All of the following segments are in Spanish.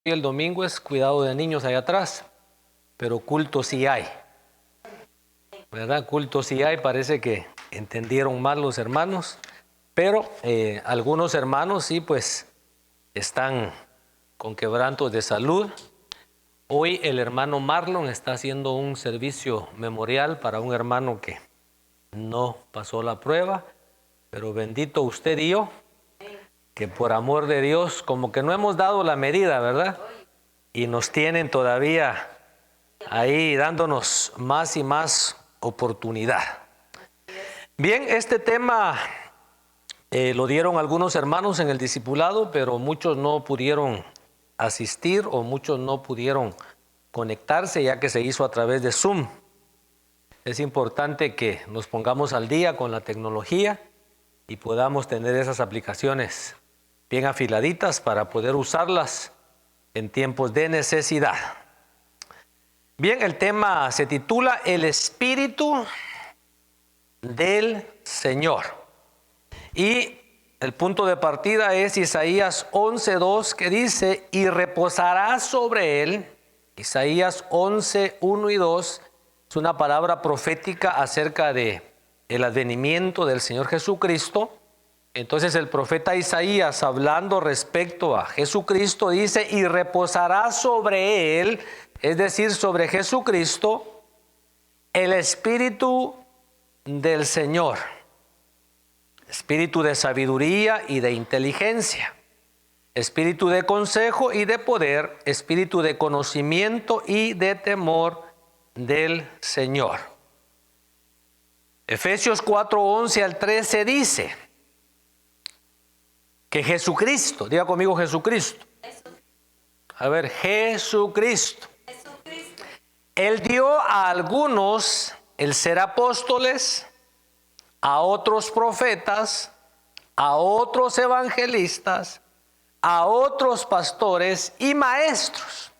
el domingo es cuidado de niños allá atrás, pero culto sí hay, ¿verdad? Culto sí hay, parece que entendieron mal los hermanos, pero algunos hermanos sí, pues, están con quebrantos de salud. Hoy el hermano Marlon está haciendo un servicio memorial para un hermano que no pasó la prueba, pero bendito usted y yo, que por amor de Dios, como que no hemos dado la medida, ¿verdad? Y nos tienen todavía ahí dándonos más y más oportunidad. Bien, este tema lo dieron algunos hermanos en el discipulado, pero muchos no pudieron asistir o muchos no pudieron conectarse, ya que se hizo a través de Zoom. Es importante que nos pongamos al día con la tecnología y podamos tener esas aplicaciones bien afiladitas para poder usarlas en tiempos de necesidad. Bien, el tema se titula El Espíritu del Señor. Y el punto de partida es Isaías 11:2, que dice: y reposará sobre él. Isaías 11:1 y 2 es una palabra profética acerca de el advenimiento del Señor Jesucristo. Entonces el profeta Isaías, hablando respecto a Jesucristo, dice: y reposará sobre él, es decir, sobre Jesucristo, el Espíritu del Señor. Espíritu de sabiduría y de inteligencia, espíritu de consejo y de poder, espíritu de conocimiento y de temor del Señor. Efesios 4:11 al 13 dice que Jesucristo, diga conmigo Jesucristo. A ver, Jesucristo. Él dio a algunos el ser apóstoles, a otros profetas, a otros evangelistas, a otros pastores y maestros.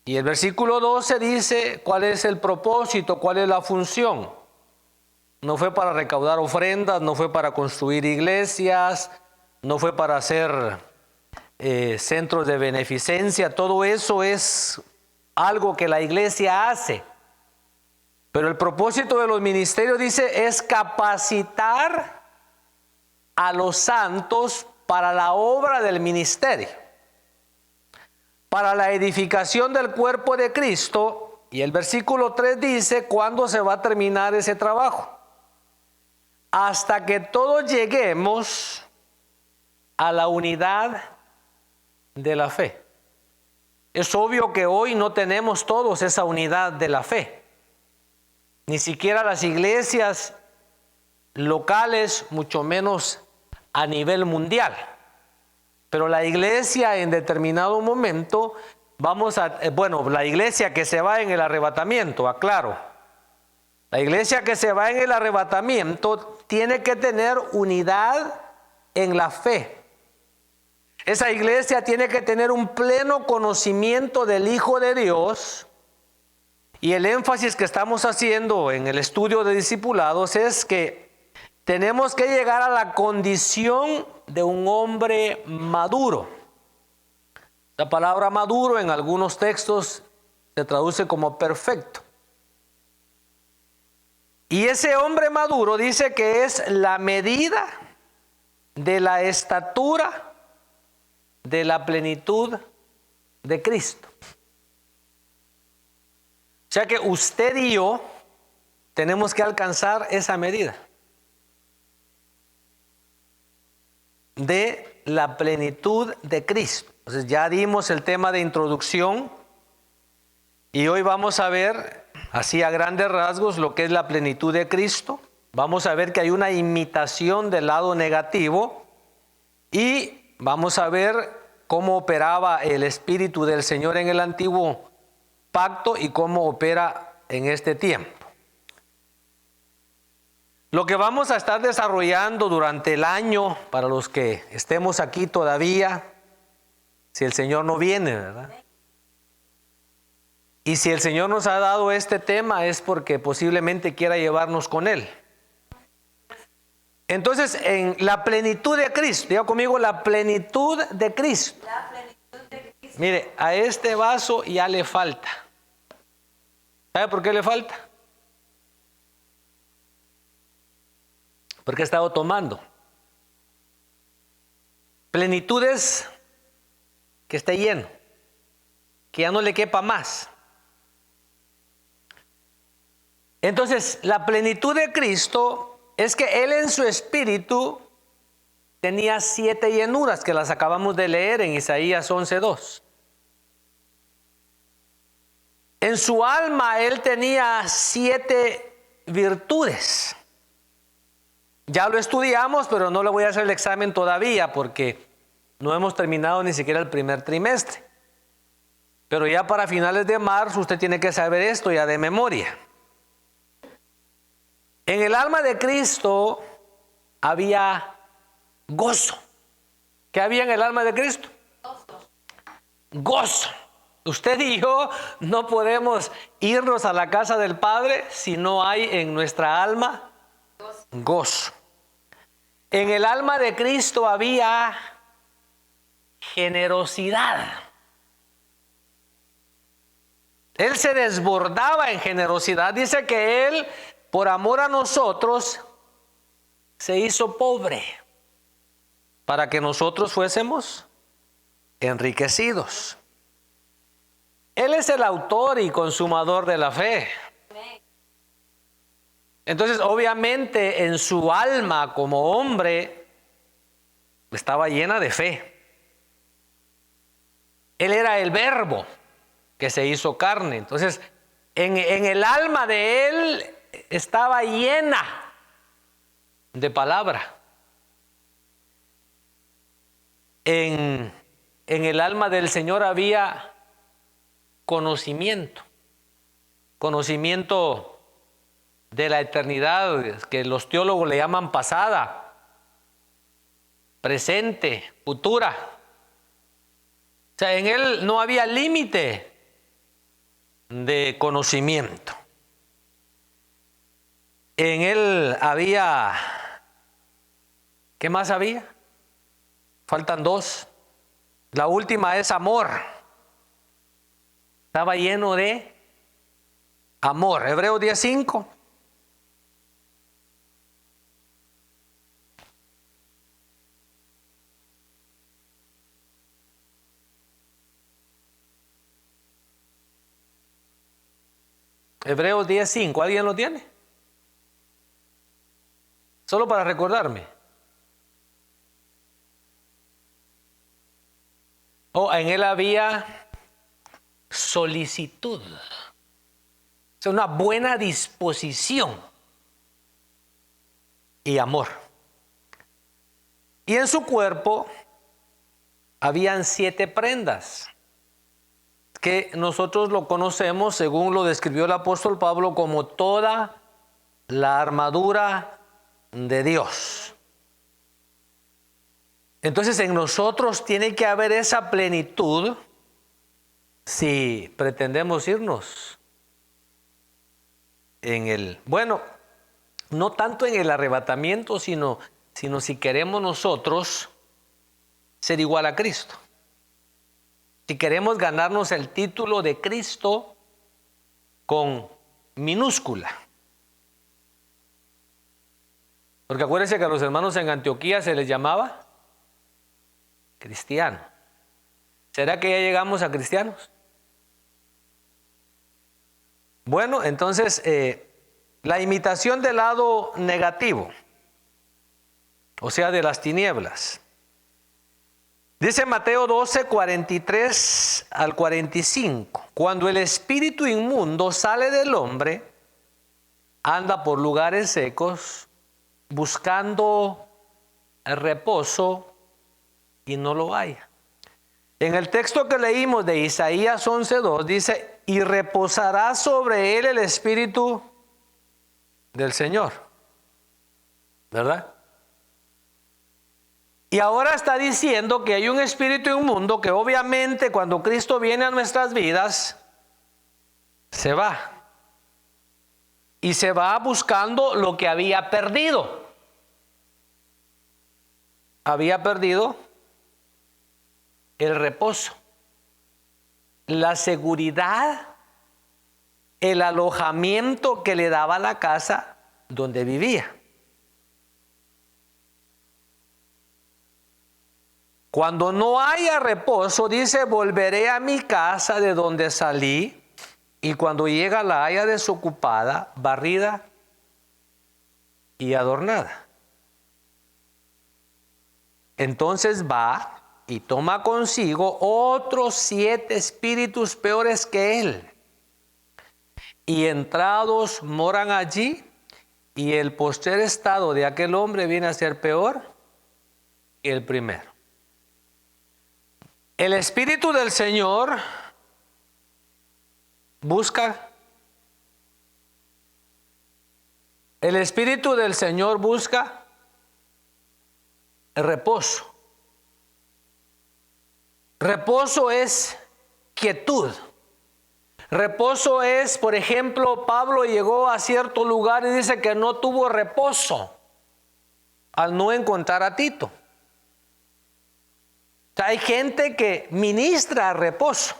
Y el versículo 12 dice cuál es el propósito, cuál es la función. No fue para recaudar ofrendas, no fue para construir iglesias, no fue para hacer centros de beneficencia. Todo eso es algo que la iglesia hace. Pero el propósito de los ministerios, dice, es capacitar a los santos para la obra del ministerio, para la edificación del cuerpo de Cristo. Y el versículo 3 dice cuándo se va a terminar ese trabajo: hasta que todos lleguemos a la unidad de la fe. Es obvio que hoy no tenemos todos esa unidad de la fe. Ni siquiera las iglesias locales, mucho menos a nivel mundial. Pero la iglesia en determinado momento, la iglesia que se va en el arrebatamiento, aclaro. La iglesia que se va en el arrebatamiento tiene que tener unidad en la fe. Esa iglesia tiene que tener un pleno conocimiento del Hijo de Dios. Y el énfasis que estamos haciendo en el estudio de discipulados es que tenemos que llegar a la condición de un hombre maduro. La palabra maduro en algunos textos se traduce como perfecto. Y ese hombre maduro dice que es la medida de la estatura de la plenitud de Cristo. O sea que usted y yo tenemos que alcanzar esa medida de la plenitud de Cristo. Entonces ya dimos el tema de introducción y hoy vamos a ver así a grandes rasgos lo que es la plenitud de Cristo. Vamos a ver que hay una imitación del lado negativo y vamos a ver cómo operaba el Espíritu del Señor en el antiguo pacto y cómo opera en este tiempo. Lo que vamos a estar desarrollando durante el año, para los que estemos aquí todavía, si el Señor no viene, ¿verdad? Y si el Señor nos ha dado este tema es porque posiblemente quiera llevarnos con Él. Entonces, en la plenitud de Cristo, diga conmigo, la plenitud de Cristo. La plenitud Mire, a este vaso ya le falta. ¿Sabe por qué le falta? Porque he estado tomando. Plenitud es que esté lleno, que ya no le quepa más. Entonces, la plenitud de Cristo es que Él en su espíritu tenía 7 llenuras que las acabamos de leer en Isaías 11:2. En su alma Él tenía 7 virtudes. Ya lo estudiamos, pero no le voy a hacer el examen todavía porque no hemos terminado ni siquiera el primer trimestre. Pero ya para finales de marzo usted tiene que saber esto ya de memoria. En el alma de Cristo había gozo. ¿Qué había en el alma de Cristo? Gozo. Usted y yo no podemos irnos a la casa del Padre si no hay en nuestra alma gozo. En el alma de Cristo había generosidad. Él se desbordaba en generosidad. Dice que Él, por amor a nosotros, se hizo pobre para que nosotros fuésemos enriquecidos. Él es el autor y consumador de la fe. Entonces, obviamente, en su alma como hombre estaba llena de fe. Él era el verbo que se hizo carne. Entonces, en el alma de él estaba llena de palabra. En el alma del Señor había conocimiento de la eternidad, que los teólogos le llaman pasada, presente, futura. O sea, en él no había límite de conocimiento. En él había, ¿qué más había? Faltan 2. La última es amor. Estaba lleno de amor. Hebreos 10:5. Hebreos 10:5. ¿Alguien lo tiene? Solo para recordarme. En él había solicitud. O sea, una buena disposición y amor. Y en su cuerpo habían 7 prendas, que nosotros lo conocemos, según lo describió el apóstol Pablo, como toda la armadura de Dios. Entonces en nosotros tiene que haber esa plenitud si pretendemos irnos no tanto en el arrebatamiento, sino si queremos nosotros ser igual a Cristo. Si queremos ganarnos el título de Cristo con minúscula. Porque acuérdense que a los hermanos en Antioquía se les llamaba cristiano. ¿Será que ya llegamos a cristianos? Bueno, entonces la imitación del lado negativo, o sea, de las tinieblas. Dice Mateo 12, 43 al 45. Cuando el espíritu inmundo sale del hombre, anda por lugares secos, buscando el reposo y no lo halla. En el texto que leímos de Isaías 11:2 dice: y reposará sobre él el espíritu del Señor. ¿Verdad? Y ahora está diciendo que hay un espíritu inmundo que obviamente cuando Cristo viene a nuestras vidas se va. Y se va buscando lo que había perdido. Había perdido el reposo. la seguridad, el alojamiento que le daba la casa donde vivía. Cuando no haya reposo, dice, volveré a mi casa de donde salí, y cuando llega la haya desocupada, barrida y adornada. Entonces va y toma consigo otros 7 espíritus peores que él, y entrados moran allí, y el postrer estado de aquel hombre viene a ser peor que el primero. El Espíritu del Señor busca. El Espíritu del Señor busca reposo. Reposo es quietud. Reposo es, por ejemplo, Pablo llegó a cierto lugar y dice que no tuvo reposo al no encontrar a Tito. Hay gente que ministra reposo.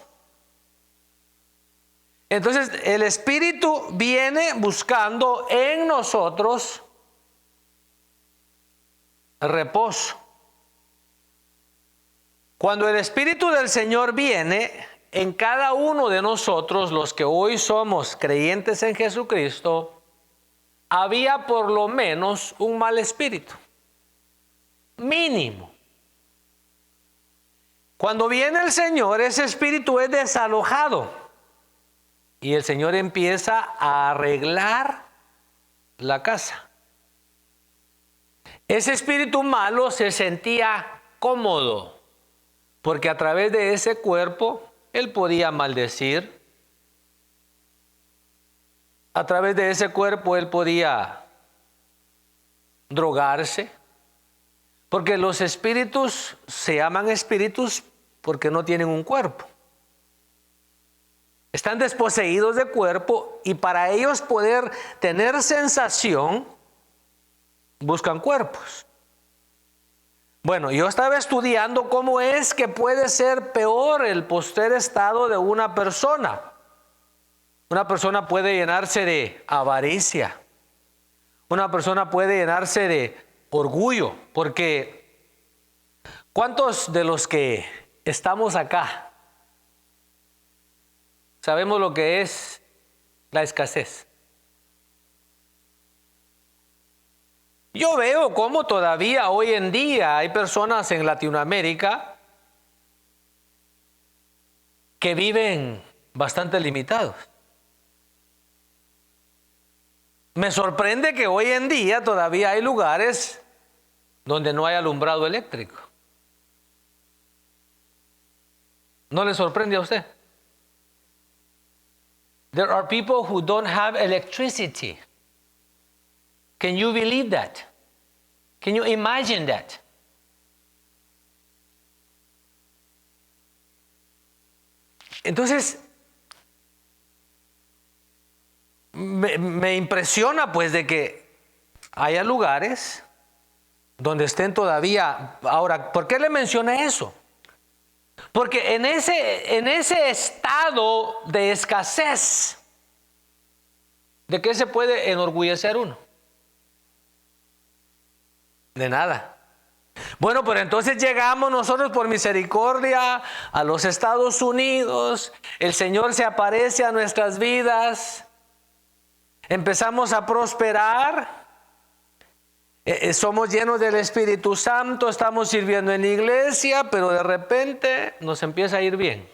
Entonces el Espíritu viene buscando en nosotros reposo. Cuando el Espíritu del Señor viene en cada uno de nosotros, los que hoy somos creyentes en Jesucristo, había por lo menos un mal espíritu. Mínimo. Cuando viene el Señor, ese espíritu es desalojado y el Señor empieza a arreglar la casa. Ese espíritu malo se sentía cómodo porque a través de ese cuerpo él podía maldecir. A través de ese cuerpo él podía drogarse. Porque los espíritus se llaman espíritus porque no tienen un cuerpo. Están desposeídos de cuerpo y para ellos poder tener sensación, buscan cuerpos. Bueno, yo estaba estudiando cómo es que puede ser peor el postrer estado de una persona. Una persona puede llenarse de avaricia. Una persona puede llenarse de orgullo, porque ¿cuántos de los que estamos acá sabemos lo que es la escasez? Yo veo cómo todavía hoy en día hay personas en Latinoamérica que viven bastante limitados. Me sorprende que hoy en día todavía hay lugares donde no hay alumbrado eléctrico. ¿No le sorprende a usted? There are people who don't have electricity. Can you believe that? Can you imagine that? Entonces, me impresiona pues de que haya lugares donde estén todavía. Ahora, ¿por qué le mencioné eso? Porque en ese estado de escasez, ¿de qué se puede enorgullecer uno? De nada. Bueno, pero entonces llegamos nosotros por misericordia a los Estados Unidos, el Señor se aparece a nuestras vidas, empezamos a prosperar. Somos llenos del Espíritu Santo, estamos sirviendo en la iglesia, pero de repente nos empieza a ir bien.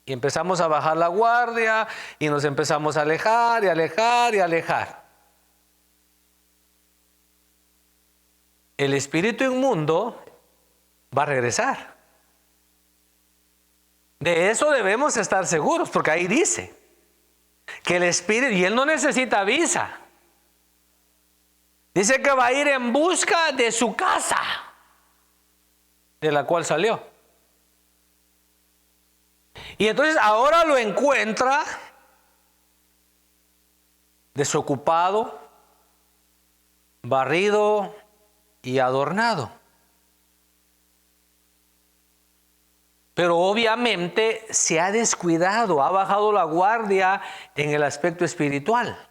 Y empezamos a bajar la guardia y nos empezamos a alejar y alejar y alejar. El espíritu inmundo va a regresar. De eso debemos estar seguros, porque ahí dice que el espíritu, y él no necesita visa. Dice que va a ir en busca de su casa, de la cual salió. Y entonces ahora lo encuentra desocupado, barrido y adornado. pero obviamente se ha descuidado, ha bajado la guardia en el aspecto espiritual.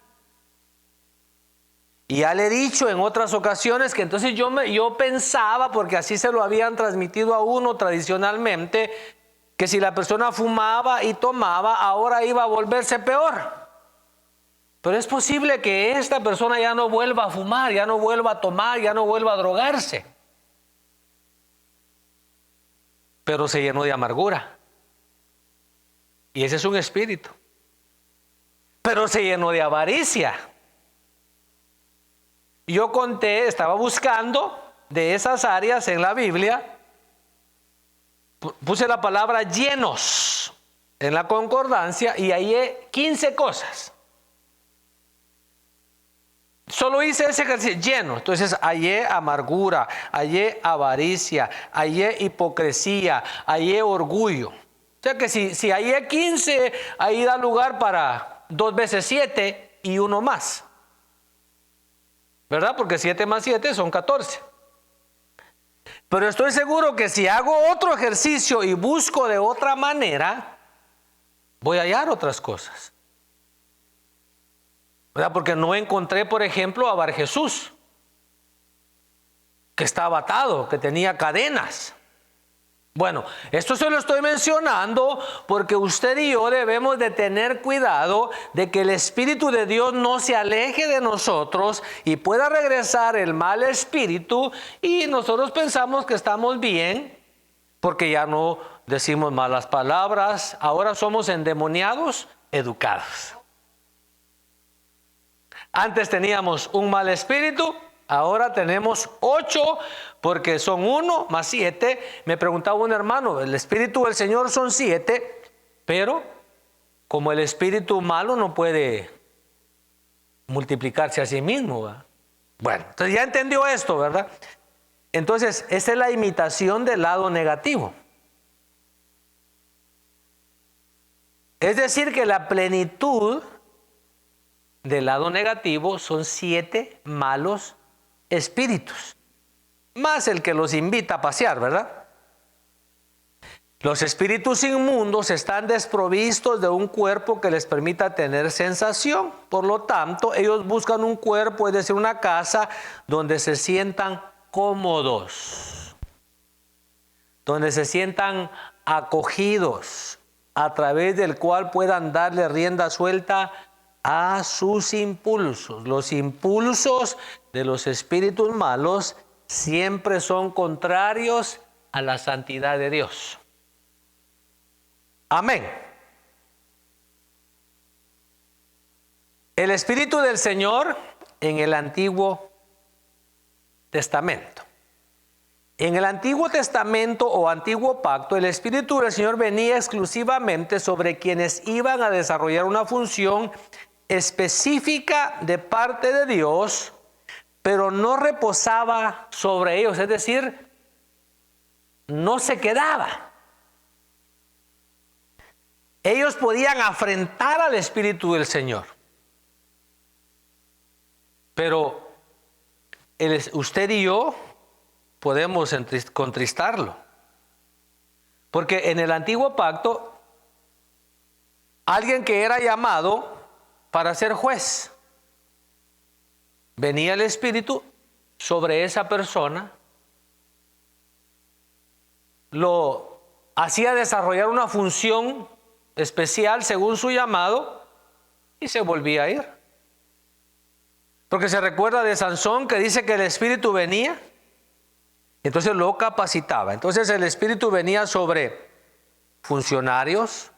Y ya le he dicho en otras ocasiones que entonces yo pensaba, porque así se lo habían transmitido a uno tradicionalmente, que si la persona fumaba y tomaba, ahora iba a volverse peor. Pero es posible que esta persona ya no vuelva a fumar, ya no vuelva a tomar, ya no vuelva a drogarse. Pero se llenó de amargura. Y ese es un espíritu. Pero se llenó de avaricia. Yo conté, estaba buscando de esas áreas en la Biblia, puse la palabra llenos en la concordancia y hallé 15 cosas. Solo hice ese ejercicio, lleno. Entonces hallé amargura, hallé avaricia, hallé hipocresía, hallé orgullo. O sea que si hallé 15, ahí da lugar para 2 veces 7 y uno más. ¿Verdad? Porque 7 más 7 son 14. Pero estoy seguro que si hago otro ejercicio y busco de otra manera, voy a hallar otras cosas. ¿Verdad? Porque no encontré, por ejemplo, a Bar Jesús, que estaba atado, que tenía cadenas. Bueno, esto se lo estoy mencionando porque usted y yo debemos de tener cuidado de que el Espíritu de Dios no se aleje de nosotros y pueda regresar el mal espíritu y nosotros pensamos que estamos bien porque ya no decimos malas palabras, ahora somos endemoniados, educados. Antes teníamos un mal espíritu, ahora tenemos 8 porque son 1 más 7. Me preguntaba un hermano, el espíritu del Señor son 7, pero como el espíritu malo no puede multiplicarse a sí mismo, ¿verdad? Bueno, entonces ya entendió esto, ¿verdad? Entonces, esa es la imitación del lado negativo. Es decir, que la plenitud del lado negativo son 7 malos espíritus, más el que los invita a pasear, ¿verdad? Los espíritus inmundos están desprovistos de un cuerpo que les permita tener sensación. Por lo tanto, ellos buscan un cuerpo, es decir, una casa donde se sientan cómodos, donde se sientan acogidos, a través del cual puedan darle rienda suelta a sus impulsos. Los impulsos de los espíritus malos siempre son contrarios a la santidad de Dios. Amén. El Espíritu del Señor en el Antiguo Testamento. En el Antiguo Testamento o Antiguo Pacto, el Espíritu del Señor venía exclusivamente sobre quienes iban a desarrollar una función específica de parte de Dios, pero no reposaba sobre ellos, es decir, no se quedaba. Ellos podían afrentar al Espíritu del Señor, pero usted y yo podemos contristarlo, porque en el Antiguo Pacto, alguien que era llamado para ser juez, venía el Espíritu sobre esa persona, lo hacía desarrollar una función especial según su llamado y se volvía a ir. Porque se recuerda de Sansón que dice que el Espíritu venía, entonces lo capacitaba. Entonces el Espíritu venía sobre funcionarios,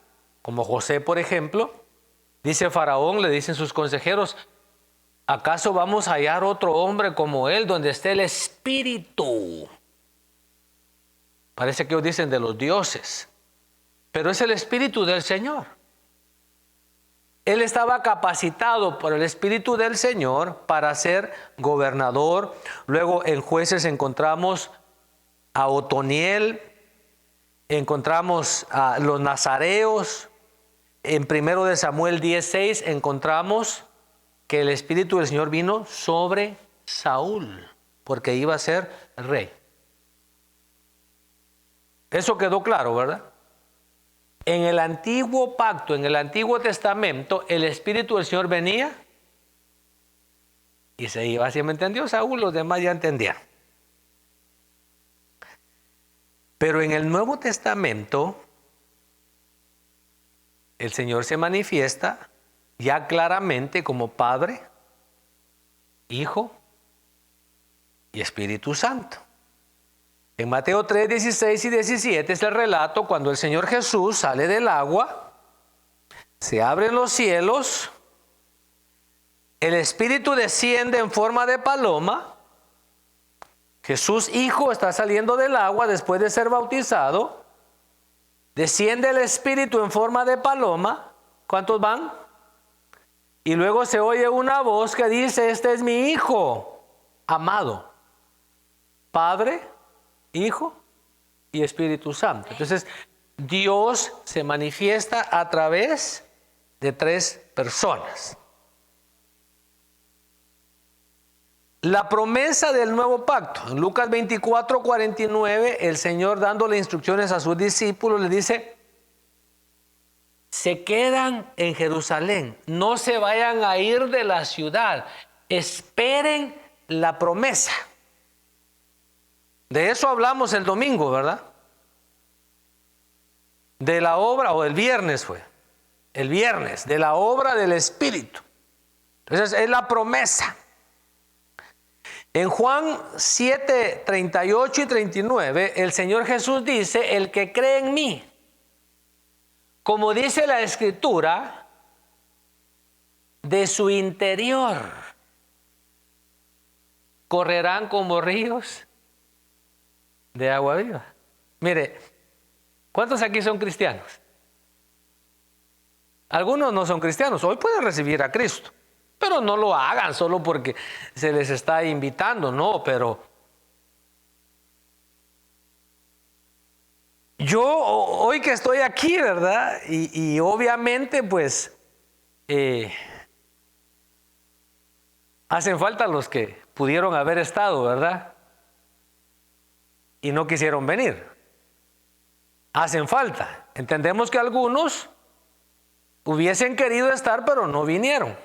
como José, por ejemplo. Dice Faraón, le dicen sus consejeros, ¿acaso vamos a hallar otro hombre como él donde esté el Espíritu? Parece que ellos dicen de los dioses, pero es el Espíritu del Señor. Él estaba capacitado por el Espíritu del Señor para ser gobernador. Luego en Jueces encontramos a Otoniel, encontramos a los nazareos. En 1 de Samuel 10:6 encontramos que el Espíritu del Señor vino sobre Saúl, porque iba a ser rey. Eso quedó claro, ¿verdad? En el antiguo pacto, en el Antiguo Testamento, el Espíritu del Señor venía y se iba. ¿Sí me entendió, Saúl? Los demás ya entendían. Pero en el Nuevo Testamento, el Señor se manifiesta ya claramente como Padre, Hijo y Espíritu Santo. En Mateo 3, 16 y 17 es el relato cuando el Señor Jesús sale del agua, se abren los cielos, el Espíritu desciende en forma de paloma, Jesús Hijo está saliendo del agua después de ser bautizado, desciende el Espíritu en forma de paloma. ¿Cuántos van? Y luego se oye una voz que dice: este es mi Hijo amado. Padre, Hijo y Espíritu Santo. Entonces, Dios se manifiesta a través de 3 personas. La promesa del nuevo pacto. En Lucas 24, 49, el Señor, dándole instrucciones a sus discípulos, le dice: se quedan en Jerusalén, no se vayan a ir de la ciudad, esperen la promesa. De eso hablamos el domingo, ¿verdad? De la obra, o el viernes fue. El viernes, de la obra del Espíritu. Entonces es la promesa. En Juan 7, 38 y 39, el Señor Jesús dice: el que cree en mí, como dice la Escritura, de su interior correrán como ríos de agua viva. Mire, ¿cuántos aquí son cristianos? Algunos no son cristianos. Hoy pueden recibir a Cristo, pero no lo hagan solo porque se les está invitando, no. Pero yo hoy que estoy aquí, ¿verdad? Y obviamente pues hacen falta los que pudieron haber estado, ¿verdad? Y no quisieron venir. Hacen falta. Entendemos que algunos hubiesen querido estar, pero no vinieron.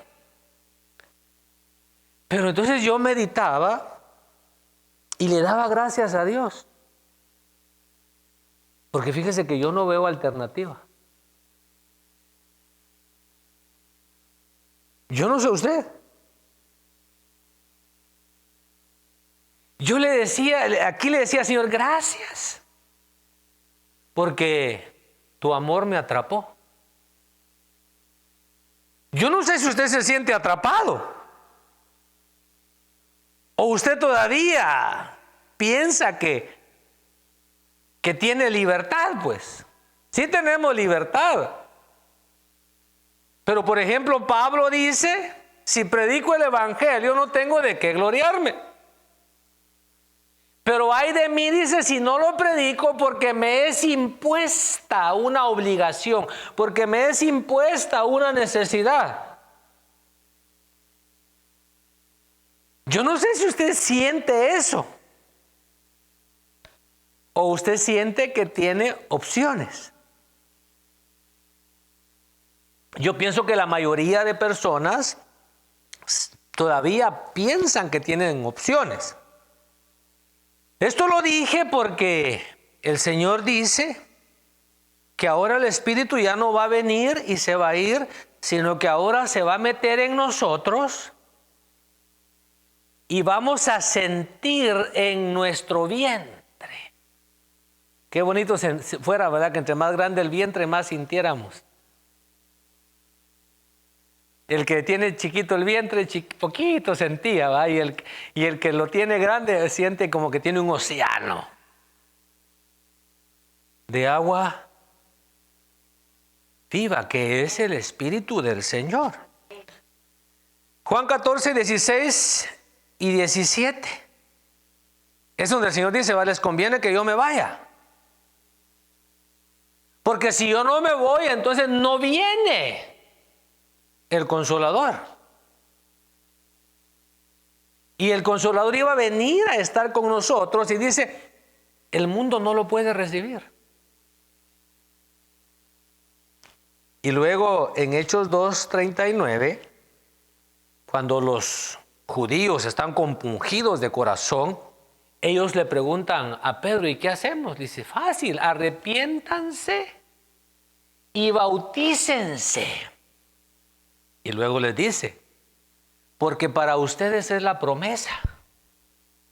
Pero entonces yo meditaba y le daba gracias a Dios. Porque fíjese que yo no veo alternativa. Yo no sé usted. Yo le decía, aquí le decía: Señor, gracias, porque tu amor me atrapó. Yo no sé si usted se siente atrapado, o usted todavía piensa que tiene libertad. Pues sí tenemos libertad, pero por ejemplo Pablo dice: si predico el evangelio no tengo de qué gloriarme. Pero ay de mí, dice, si no lo predico, porque me es impuesta una obligación, porque me es impuesta una necesidad. Yo no sé si usted siente eso, o usted siente que tiene opciones. Yo pienso que la mayoría de personas todavía piensan que tienen opciones. Esto lo dije porque el Señor dice que ahora el Espíritu ya no va a venir y se va a ir, sino que ahora se va a meter en nosotros y vamos a sentir en nuestro vientre. Qué bonito fuera, ¿verdad? Que entre más grande el vientre, más sintiéramos. El que tiene chiquito el vientre, poquito sentía, ¿va? Y el que lo tiene grande siente como que tiene un océano de agua viva, que es el Espíritu del Señor. Juan 14, 16 y 17. Es donde el Señor dice: ¿va? Les conviene que yo me vaya. Porque si yo no me voy, entonces no viene el Consolador. Y el Consolador iba a venir a estar con nosotros, y dice: el mundo no lo puede recibir. Y luego en Hechos 2:39, cuando los judíos están compungidos de corazón, ellos le preguntan a Pedro, ¿y qué hacemos? Dice, fácil, arrepiéntanse y bautícense. Y luego les dice, porque para ustedes es la promesa.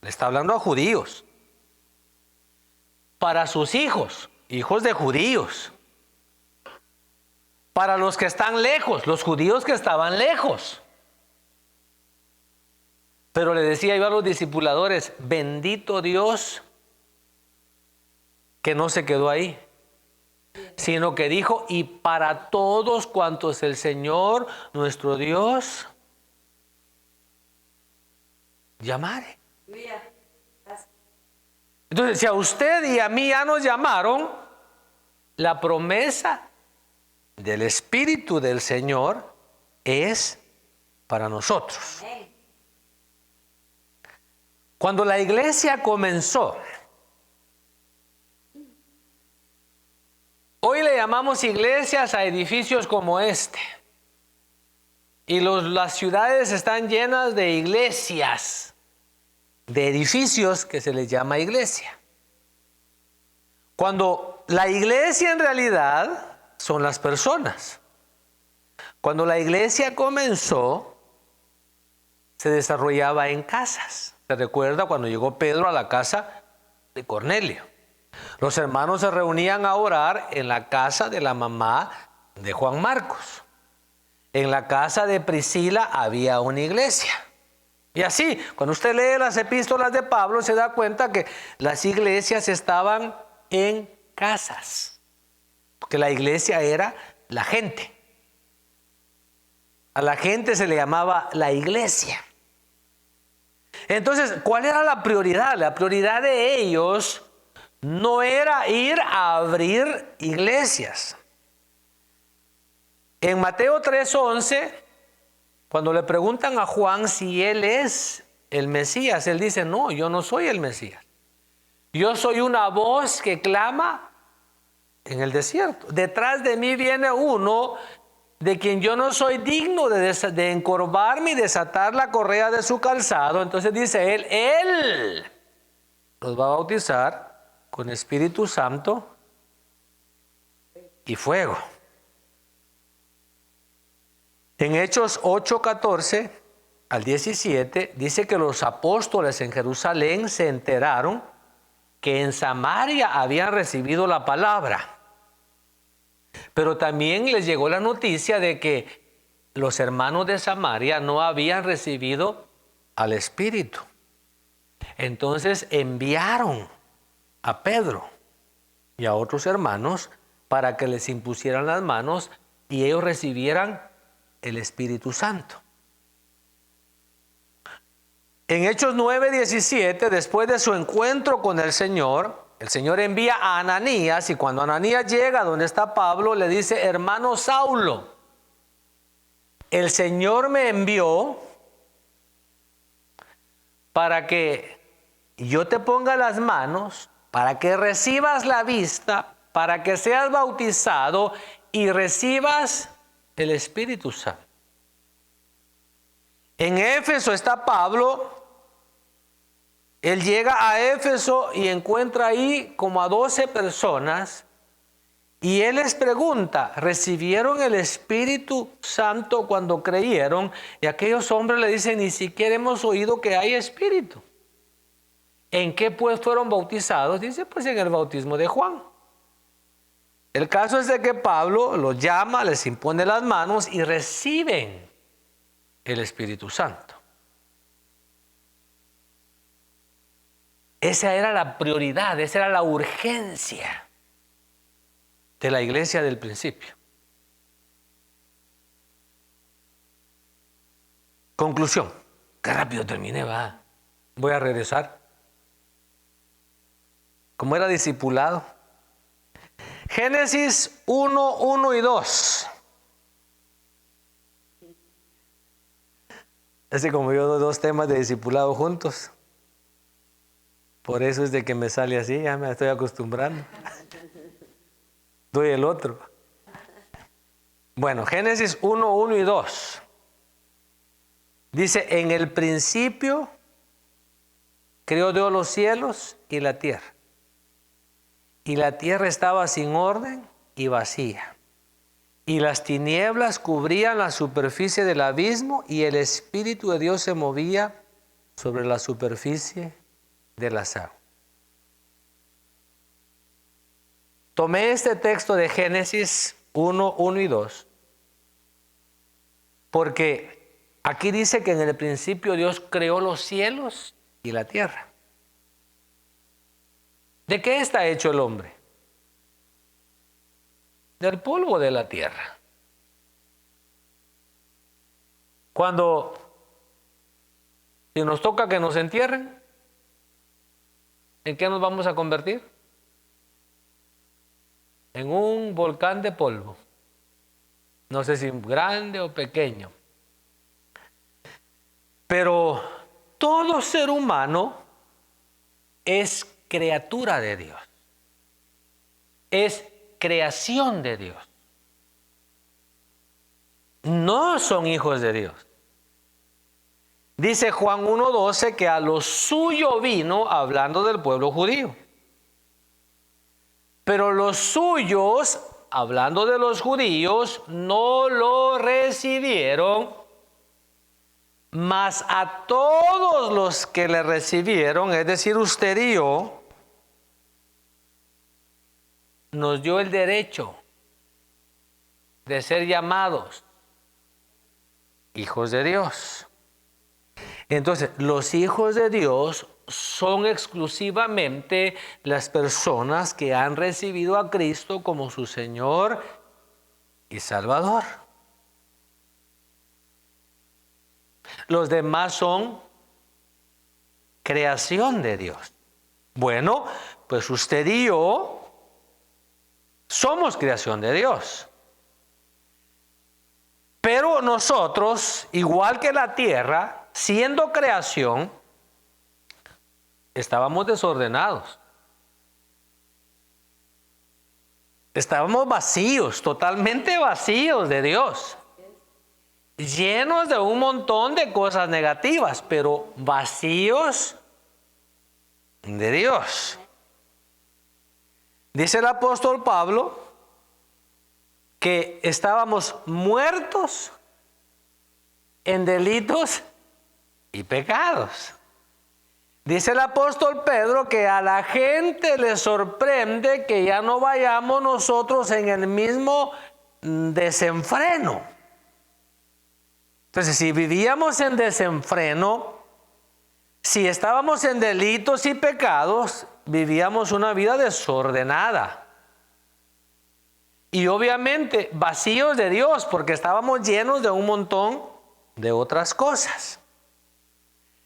Le está hablando a judíos. Para sus hijos, hijos de judíos. Para los que están lejos, los judíos que estaban lejos. Pero le decía yo a los discipuladores, bendito Dios, que no se quedó ahí, sino que dijo, y para todos cuantos el Señor, nuestro Dios, llamare. Entonces, si a usted y a mí ya nos llamaron, la promesa del Espíritu del Señor es para nosotros. Cuando la iglesia comenzó, hoy le llamamos iglesias a edificios como este. Y las ciudades están llenas de iglesias, de edificios que se les llama iglesia. Cuando la iglesia en realidad son las personas. Cuando la iglesia comenzó, se desarrollaba en casas. ¿Se recuerda cuando llegó Pedro a la casa de Cornelio? Los hermanos se reunían a orar en la casa de la mamá de Juan Marcos. En la casa de Priscila había una iglesia. Y así, cuando usted lee las epístolas de Pablo, se da cuenta que las iglesias estaban en casas. Porque la iglesia era la gente. A la gente se le llamaba la iglesia. Entonces, ¿cuál era la prioridad? La prioridad de ellos no era ir a abrir iglesias. En Mateo 3:11, cuando le preguntan a Juan si él es el Mesías, él dice, no, yo no soy el Mesías. Yo soy una voz que clama en el desierto. Detrás de mí viene uno de quien yo no soy digno de encorvarme y desatar la correa de su calzado. Entonces dice él los va a bautizar con Espíritu Santo y fuego. En Hechos 8:14 al 17 dice que los apóstoles en Jerusalén se enteraron que en Samaria habían recibido la palabra. Pero también les llegó la noticia de que los hermanos de Samaria no habían recibido al Espíritu. Entonces enviaron a Pedro y a otros hermanos para que les impusieran las manos y ellos recibieran el Espíritu Santo. En Hechos 9:17, después de su encuentro con el Señor envía a Ananías, y cuando Ananías llega donde está Pablo, le dice, hermano Saulo, el Señor me envió para que yo te ponga las manos, para que recibas la vista, para que seas bautizado y recibas el Espíritu Santo. En Éfeso está Pablo. Él llega a Éfeso y encuentra ahí como a 12 personas y él les pregunta, ¿recibieron el Espíritu Santo cuando creyeron? Y aquellos hombres le dicen, ni siquiera hemos oído que hay Espíritu. ¿En qué pues fueron bautizados? Dice, pues en el bautismo de Juan. El caso es de que Pablo los llama, les impone las manos y reciben el Espíritu Santo. Esa era la prioridad, esa era la urgencia de la iglesia del principio. Conclusión. Qué rápido terminé, va. Voy a regresar. Como era discipulado. Génesis 1, 1 y 2. Así como yo doy 2 temas de discipulado juntos. Por eso es de que me sale así, ya me estoy acostumbrando. Doy el otro. Bueno, Génesis 1, 1 y 2. Dice, en el principio creó Dios los cielos y la tierra. Y la tierra estaba sin orden y vacía. Y las tinieblas cubrían la superficie del abismo y el Espíritu de Dios se movía sobre la superficie de las aguas. Tomé este texto de Génesis 1, 1 y 2 porque aquí dice que en el principio Dios creó los cielos y la tierra. ¿De qué está hecho el hombre? Del polvo de la tierra. Si nos toca que nos entierren, ¿en qué nos vamos a convertir? En un volcán de polvo. No sé si grande o pequeño. Pero todo ser humano es criatura de Dios. Es creación de Dios. No son hijos de Dios. Dice Juan 1:12 que a lo suyo vino, hablando del pueblo judío. Pero los suyos, hablando de los judíos, no lo recibieron, mas a todos los que le recibieron, es decir, usted y yo, nos dio el derecho de ser llamados hijos de Dios. Entonces, los hijos de Dios son exclusivamente las personas que han recibido a Cristo como su Señor y Salvador. Los demás son creación de Dios. Bueno, pues usted y yo somos creación de Dios. Pero nosotros, igual que la tierra, siendo creación, estábamos desordenados. Estábamos vacíos, totalmente vacíos de Dios. Llenos de un montón de cosas negativas, pero vacíos de Dios. Dice el apóstol Pablo que estábamos muertos en delitos y pecados. Dice el apóstol Pedro que a la gente le sorprende que ya no vayamos nosotros en el mismo desenfreno. Entonces, si vivíamos en desenfreno, si estábamos en delitos y pecados, vivíamos una vida desordenada. Y obviamente vacíos de Dios, porque estábamos llenos de un de otras cosas.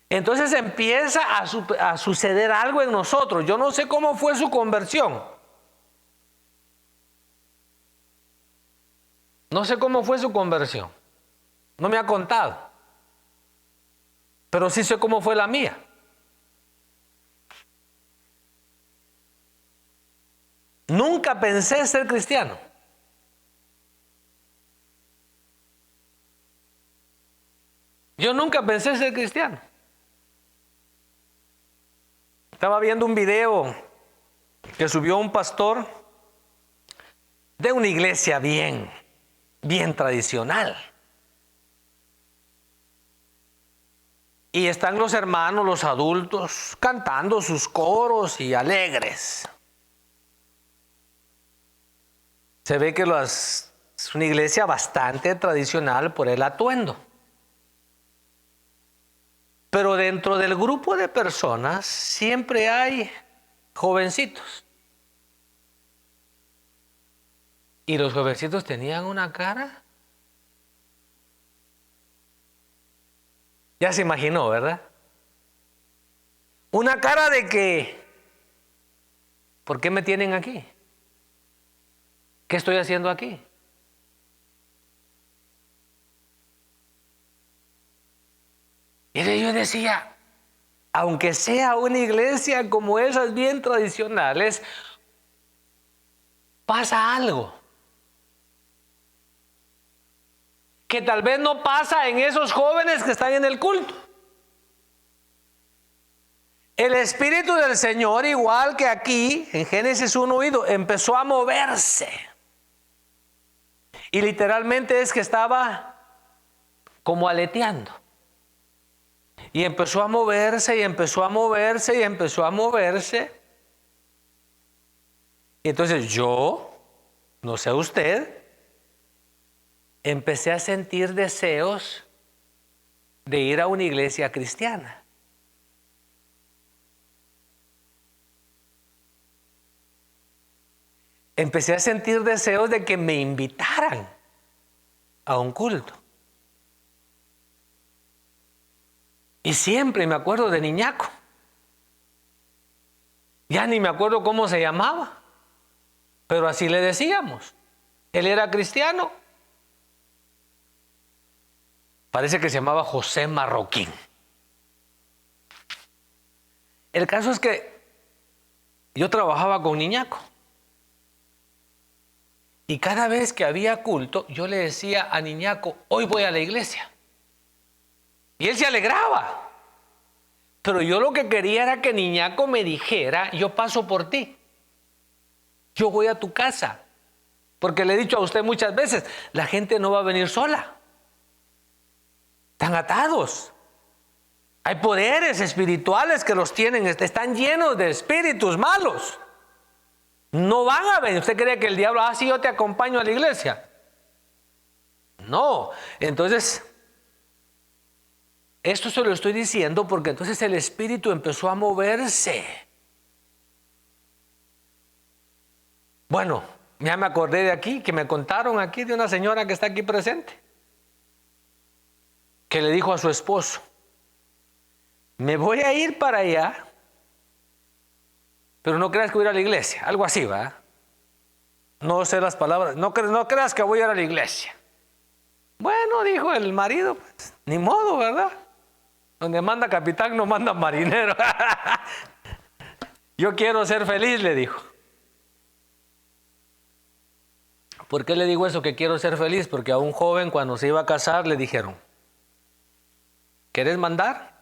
Entonces empieza a suceder algo en nosotros. Yo no sé cómo fue su conversión. No sé cómo fue su conversión. No me ha contado. Pero sí sé cómo fue la mía. Nunca pensé ser cristiano. Yo nunca pensé ser cristiano. Estaba viendo un video que subió un pastor de una iglesia bien tradicional. Y están los hermanos, los adultos, cantando sus coros y alegres. Se ve que es una iglesia bastante tradicional por el atuendo. Pero dentro del grupo de personas siempre hay jovencitos. Y los jovencitos tenían una cara. Ya se imaginó, ¿verdad? Una cara de que, ¿por qué me tienen aquí? ¿Qué estoy haciendo aquí? Y yo decía, aunque sea una iglesia como esas bien tradicionales, pasa algo. que tal vez no pasa en esos jóvenes que están en el culto. El Espíritu del Señor, igual que aquí en Génesis 1:1, empezó a moverse. Y literalmente es que estaba como aleteando. Y empezó a moverse y empezó a moverse y empezó a moverse. Y entonces yo, no sé usted, empecé a sentir deseos de ir a una iglesia cristiana. Empecé a sentir deseos de que me invitaran a un culto. Y siempre me acuerdo de Niñaco. Ya ni me acuerdo cómo se llamaba, pero así le decíamos. Él era cristiano. Parece que se llamaba José Marroquín. El caso es que yo trabajaba con Niñaco. Y cada vez que había culto, yo le decía a Niñaco, hoy voy a la iglesia. Y él se alegraba. Pero yo lo que quería era que Niñaco me dijera, yo paso por ti. Yo voy a tu casa. Porque le he dicho a usted muchas veces, la gente no va a venir sola. Están atados. Hay poderes espirituales que los tienen, están llenos de espíritus malos. No van a venir. ¿Usted cree que el diablo, sí, yo te acompaño a la iglesia? No. Entonces, esto se lo estoy diciendo porque entonces el espíritu empezó a moverse. Bueno, ya me acordé de aquí, que me contaron aquí de una señora que está aquí presente, que le dijo a su esposo, me voy a ir para allá, pero no creas que voy a ir a la iglesia. Algo así, ¿va? No sé las palabras. No creas que voy a ir a la iglesia. Bueno, dijo el marido, pues, ni modo, ¿verdad? Donde manda capitán no manda marinero. Yo quiero ser feliz, le dijo. ¿Por qué le digo eso, que quiero ser feliz? Porque a un joven cuando se iba a casar le dijeron, ¿querés mandar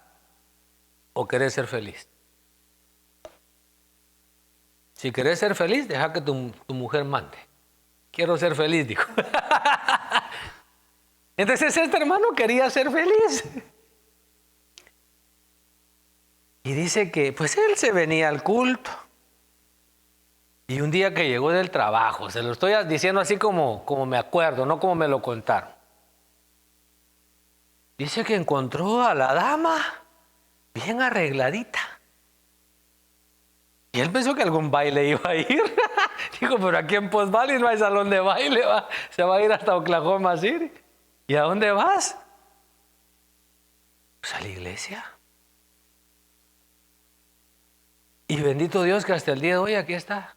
o querés ser feliz? Si querés ser feliz, deja que tu mujer mande. Quiero ser feliz, dijo. Entonces este hermano quería ser feliz. Y dice que pues él se venía al culto. Y un día que llegó del trabajo, se lo estoy diciendo así como me acuerdo, no como me lo contaron. Dice que encontró a la dama bien arregladita. Y él pensó que algún baile iba a ir. Dijo, pero aquí en Post Valley no hay salón de baile, ¿va? Se va a ir hasta Oklahoma City. ¿Y a dónde vas? Pues a la iglesia. Y bendito Dios que hasta el día de hoy aquí está.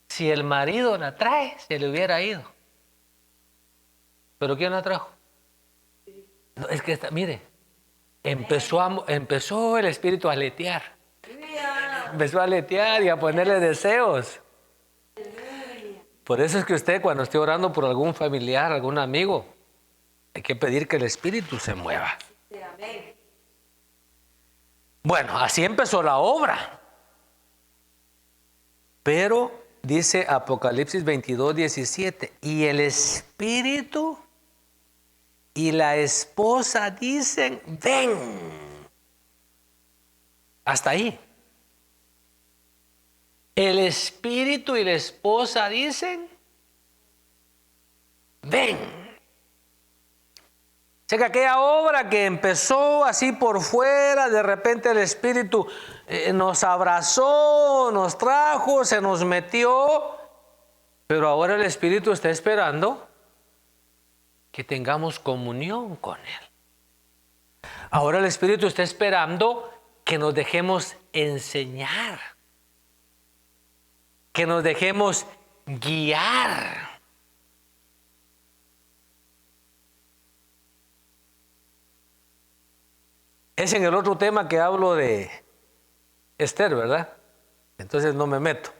Si el marido la trae, se le hubiera ido. ¿Pero quién la trajo? No, es que mire, empezó el espíritu a aletear. Empezó a aletear y a ponerle deseos. Por eso es que usted, cuando esté orando por algún familiar, algún amigo, hay que pedir que el espíritu se mueva. Bueno, así empezó la obra. Pero dice Apocalipsis 22:17, y el espíritu y la esposa dicen, ven. Hasta ahí. El espíritu y la esposa dicen, ven. O sea que aquella obra que empezó así por fuera, de repente el espíritu nos abrazó, nos trajo, se nos metió, pero ahora el espíritu está esperando que tengamos comunión con él. Ahora el espíritu está esperando que nos dejemos enseñar, que nos dejemos guiar. Es en el otro tema que hablo de Esther, ¿verdad? Entonces no me meto.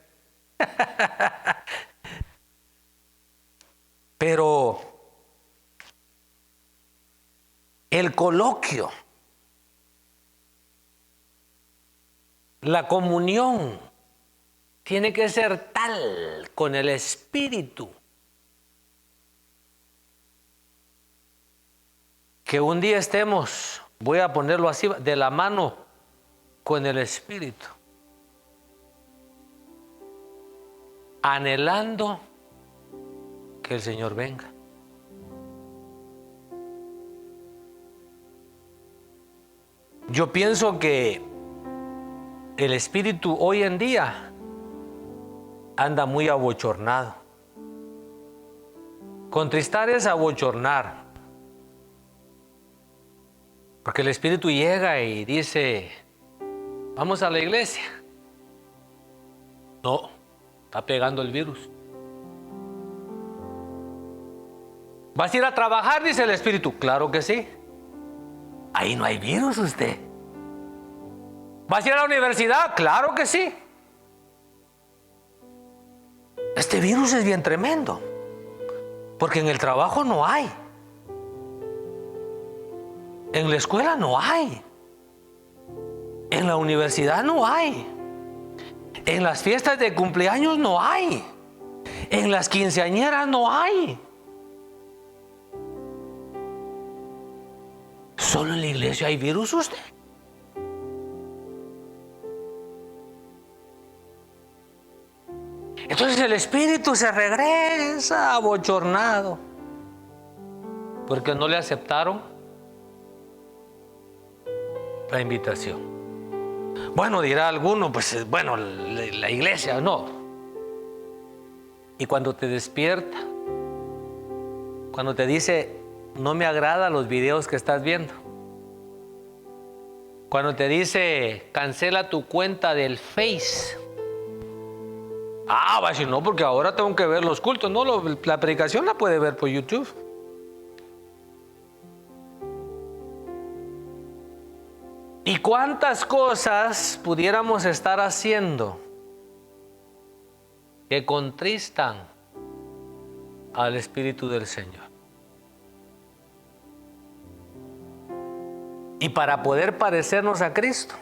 Pero el coloquio, la comunión, tiene que ser tal con el Espíritu que un día estemos, voy a ponerlo así, de la mano con el Espíritu, anhelando que el Señor venga. Yo pienso que el Espíritu hoy en día anda muy abochornado. Contristar es abochornar. Porque el Espíritu llega y dice, vamos a la iglesia. No, está pegando el virus. ¿Vas a ir a trabajar? Dice el Espíritu. Claro que sí. Ahí no hay virus usted. ¿Vas a ir a la universidad? Claro que sí. Este virus es bien tremendo. Porque en el trabajo no hay. En la escuela no hay. En la universidad no hay. En las fiestas de cumpleaños no hay. En las quinceañeras no hay. ¿Solo en la iglesia hay virus usted? Entonces el espíritu se regresa abochornado porque no le aceptaron la invitación. Bueno, dirá alguno, pues bueno, la iglesia no. Y cuando te despierta, cuando te dice, no me agrada los videos que estás viendo. Cuando te dice, cancela tu cuenta del Face. Ah, va a decir, no, porque ahora tengo que ver los cultos. No, la predicación la puede ver por YouTube. ¿Y cuántas cosas pudiéramos estar haciendo que contristan al Espíritu del Señor? Y para poder parecernos a Cristo,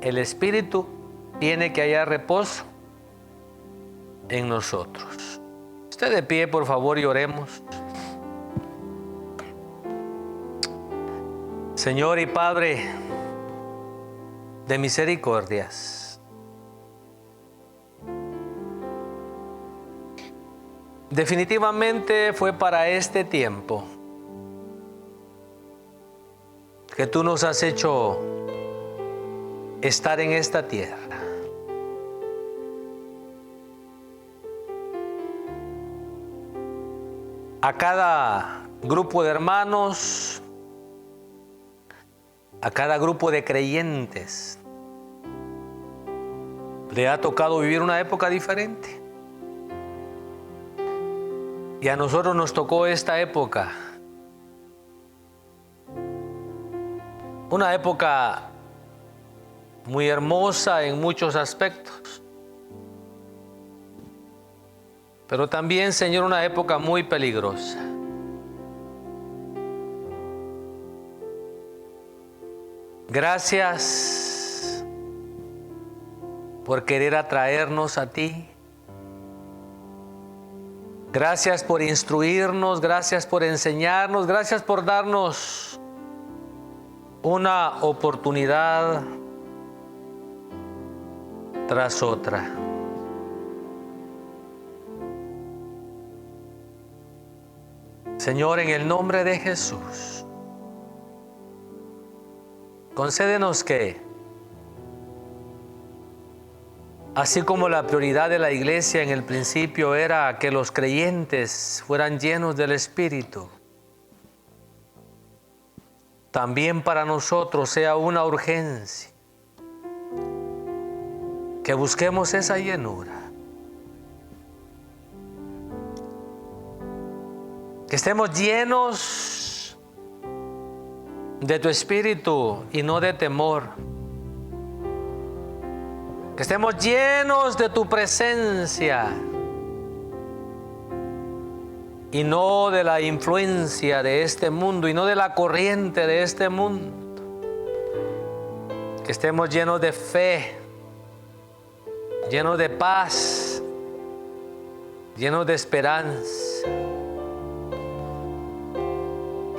el Espíritu tiene que hallar reposo en nosotros. Esté de pie, por favor, y oremos. Señor y Padre de misericordias, definitivamente fue para este tiempo que tú nos has hecho estar en esta tierra. A cada grupo de hermanos, a cada grupo de creyentes, le ha tocado vivir una época diferente. Y a nosotros nos tocó esta época. Una época muy hermosa en muchos aspectos. Pero también, Señor, una época muy peligrosa. Gracias por querer atraernos a ti. Gracias por instruirnos, gracias por enseñarnos, gracias por darnos una oportunidad tras otra. Señor, en el nombre de Jesús, concédenos que, así como la prioridad de la iglesia en el principio era que los creyentes fueran llenos del Espíritu, también para nosotros sea una urgencia que busquemos esa llenura. Que estemos llenos de tu Espíritu y no de temor. Que estemos llenos de tu presencia y no de la influencia de este mundo y no de la corriente de este mundo. Que estemos llenos de fe, llenos de paz, llenos de esperanza.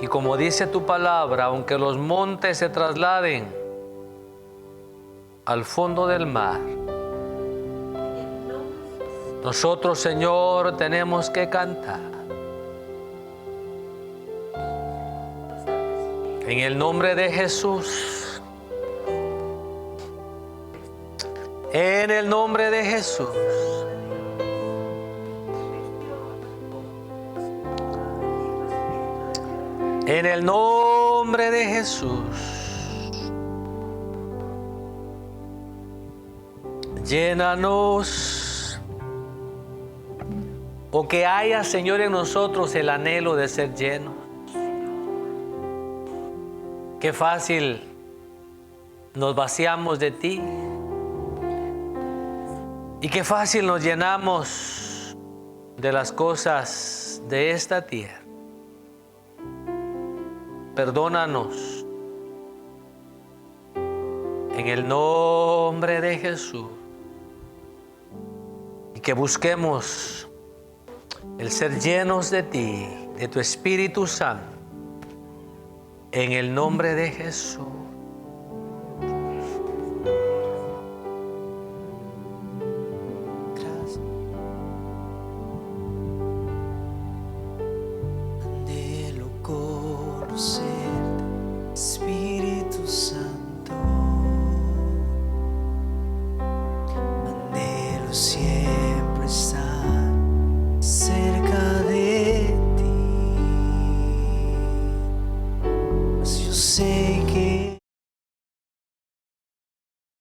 Y como dice tu palabra, aunque los montes se trasladen al fondo del mar, nosotros, Señor, tenemos que cantar. En el nombre de Jesús. En el nombre de Jesús. En el nombre de Jesús. Llénanos. O que haya, Señor, en nosotros el anhelo de ser llenos. Qué fácil nos vaciamos de ti. Y qué fácil nos llenamos de las cosas de esta tierra. Perdónanos. En el nombre de Jesús. Y que busquemos el ser llenos de ti, de tu Espíritu Santo, en el nombre de Jesús. Gracias. Anhelo conocerte, Espíritu Santo. Anhelo siempre estar cerca de ti, mas yo sé que